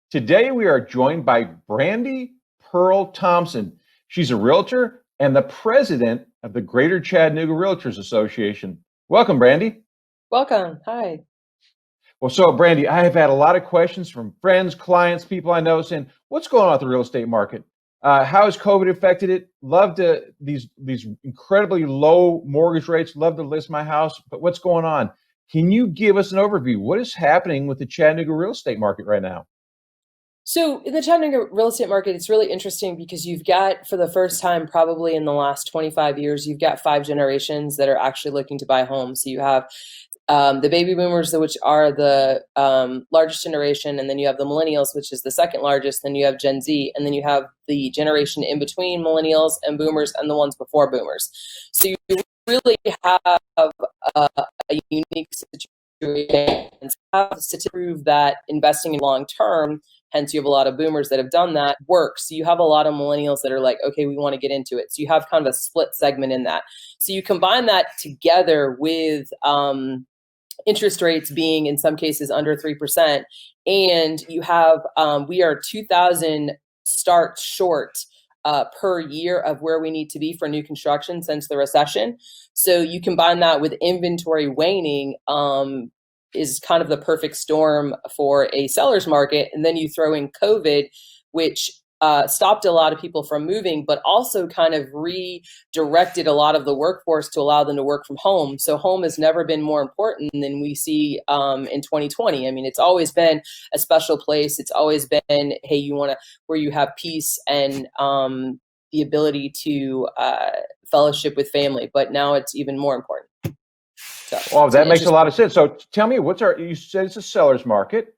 Today we are joined by Brandi Pearl Thompson. She's a realtor and the president of the Greater Chattanooga Realtors Association. Welcome, Brandi. Welcome. Hi. Well, so Brandi, I have had a lot of questions from friends, clients, people I know saying, what's going on with the real estate market? How has COVID affected it? Love to these incredibly low mortgage rates. Love to list my house, but what's going on? Can you give us an overview? What is happening with the Chattanooga real estate market right now? So in the Chattanooga real estate market, it's really interesting because you've got, for the first time, probably in the last 25 years, you've got 5 generations that are actually looking to buy homes. So you have the baby boomers, which are the largest generation, and then you have the millennials, which is the second largest, then you have Gen Z, and then you have the generation in between millennials and boomers and the ones before boomers. So you really have a unique situation to prove that investing in long term, hence you have a lot of boomers that have done that, works. So you have a lot of millennials that are like, okay, we want to get into it. So you have kind of a split segment in that. So you combine that together with interest rates being in some cases under 3%, and you have we are 2,000 starts short per year of where we need to be for new construction since the recession. So you combine that with inventory waning, is kind of the perfect storm for a seller's market. And then you throw in COVID, which stopped a lot of people from moving, but also kind of redirected a lot of the workforce to allow them to work from home. So home has never been more important than we see in 2020. I mean, it's always been a special place. It's always been, hey, you want to, where you have peace and the ability to fellowship with family, but now it's even more important. So, well, that makes a lot of sense. So tell me, you said it's a seller's market.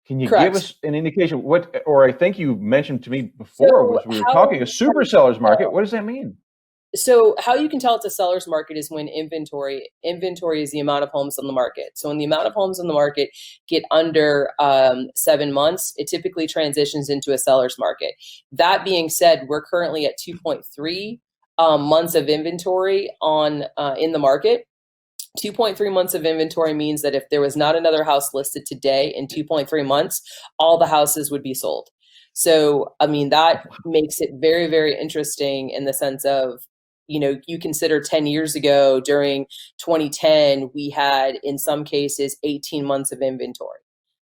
Can you Correct. give us an indication or I think you mentioned to me before, we were talking a super seller's market. What does that mean? So how you can tell it's a seller's market is when inventory is the amount of homes on the market. So when the amount of homes on the market get under 7 months, it typically transitions into a seller's market. That being said, we're currently at 2.3 months of inventory in the market. 2.3 months of inventory means that if there was not another house listed today in 2.3 months, all the houses would be sold. So, I mean, that makes it very, very interesting in the sense of, you consider 10 years ago during 2010, we had in some cases 18 months of inventory,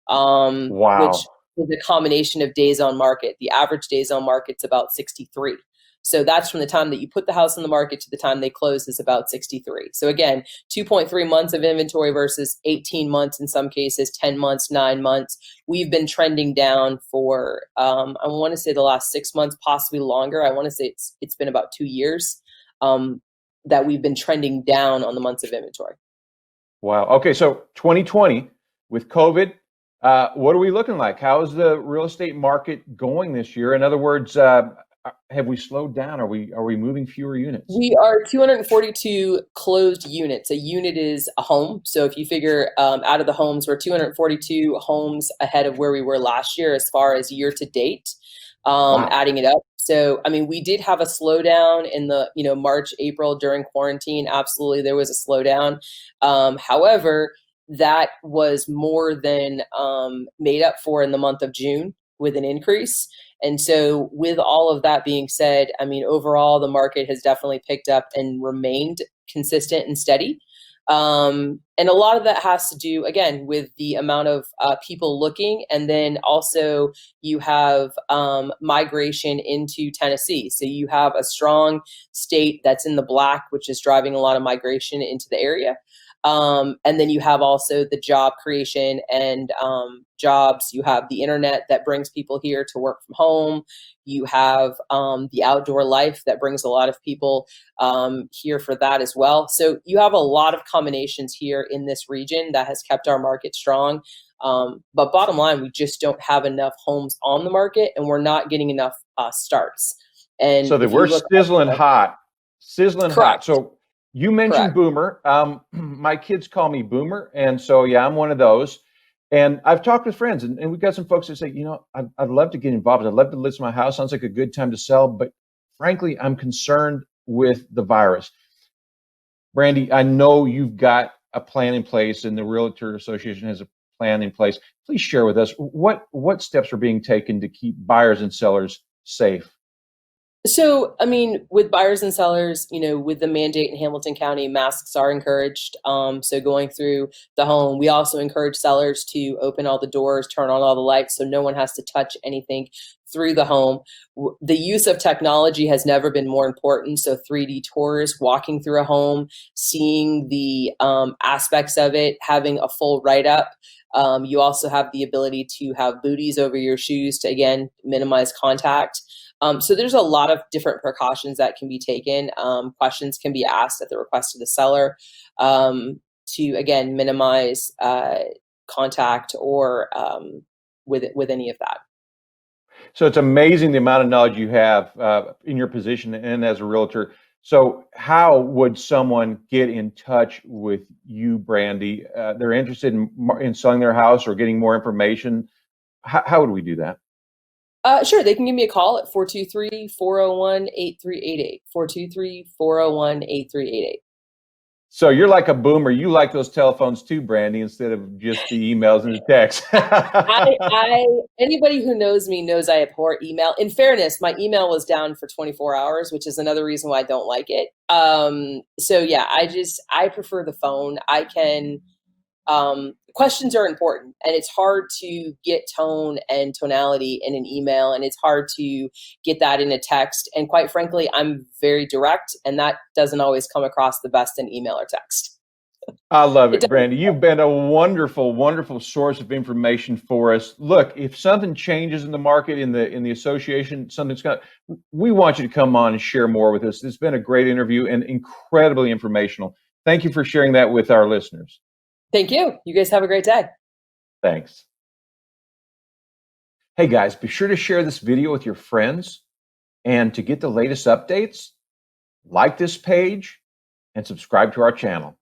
Wow. which is a combination of days on market. The average days on market's about 63. So that's from the time that you put the house on the market to the time they close is about 63. So again, 2.3 months of inventory versus 18 months in some cases, 10 months, 9 months. We've been trending down for, I want to say the last 6 months, possibly longer. I want to say it's been about 2 years that we've been trending down on the months of inventory. Wow. Okay, so 2020 with COVID, what are we looking like? How is the real estate market going this year? In other words, have we slowed down? Are we moving fewer units? We are 242 closed units. A unit is a home. So if you figure out of the homes, we're 242 homes ahead of where we were last year as far as year to date, Wow. adding it up. So, I mean, we did have a slowdown in the, March, April during quarantine. Absolutely, there was a slowdown. However, that was more than made up for in the month of June with an increase. And so with all of that being said, I mean, overall, the market has definitely picked up and remained consistent and steady. And a lot of that has to do, again, with the amount of people looking. And then also you have migration into Tennessee. So you have a strong state that's in the black, which is driving a lot of migration into the area. And then you have also the job creation and jobs. You have the internet that brings people here to work from home. You have the outdoor life that brings a lot of people here for that as well. So you have a lot of combinations here in this region that has kept our market strong. But bottom line, we just don't have enough homes on the market, and we're not getting enough starts. And so that we're sizzling hot. Correct. So you mentioned Boomer. My kids call me Boomer. And so, yeah, I'm one of those. And I've talked with friends and we've got some folks that say, I'd love to get involved. I'd love to list my house. Sounds like a good time to sell. But frankly, I'm concerned with the virus. Brandi, I know you've got a plan in place and the Realtor Association has a plan in place. Please share with us what steps are being taken to keep buyers and sellers safe. So, I mean, with buyers and sellers, with the mandate in Hamilton County, masks are encouraged. So going through the home, we also encourage sellers to open all the doors, turn on all the lights, so no one has to touch anything through the home. The use of technology has never been more important. So 3D tours, walking through a home, seeing the aspects of it, having a full write-up. You also have the ability to have booties over your shoes to, again, minimize contact. So there's a lot of different precautions that can be taken. Questions can be asked at the request of the seller to, again, minimize contact or with any of that. So it's amazing the amount of knowledge you have in your position and as a realtor. So how would someone get in touch with you, Brandi? They're interested in selling their house or getting more information. How would we do that? Sure, they can give me a call at 423-401-8388, 423-401-8388. So you're like a boomer. You like those telephones too, Brandi, instead of just the emails and the texts. Anybody who knows me knows I abhor email. In fairness, my email was down for 24 hours, which is another reason why I don't like it. So yeah, I prefer the phone. Questions are important, and it's hard to get tone and tonality in an email, and it's hard to get that in a text. And quite frankly, I'm very direct, and that doesn't always come across the best in email or text. I love it, Brandi. You've been a wonderful, wonderful source of information for us. Look, if something changes in the market, in the association, we want you to come on and share more with us. It's been a great interview and incredibly informational. Thank you for sharing that with our listeners. Thank you. You guys have a great day. Thanks. Hey guys, be sure to share this video with your friends, and to get the latest updates, like this page and subscribe to our channel.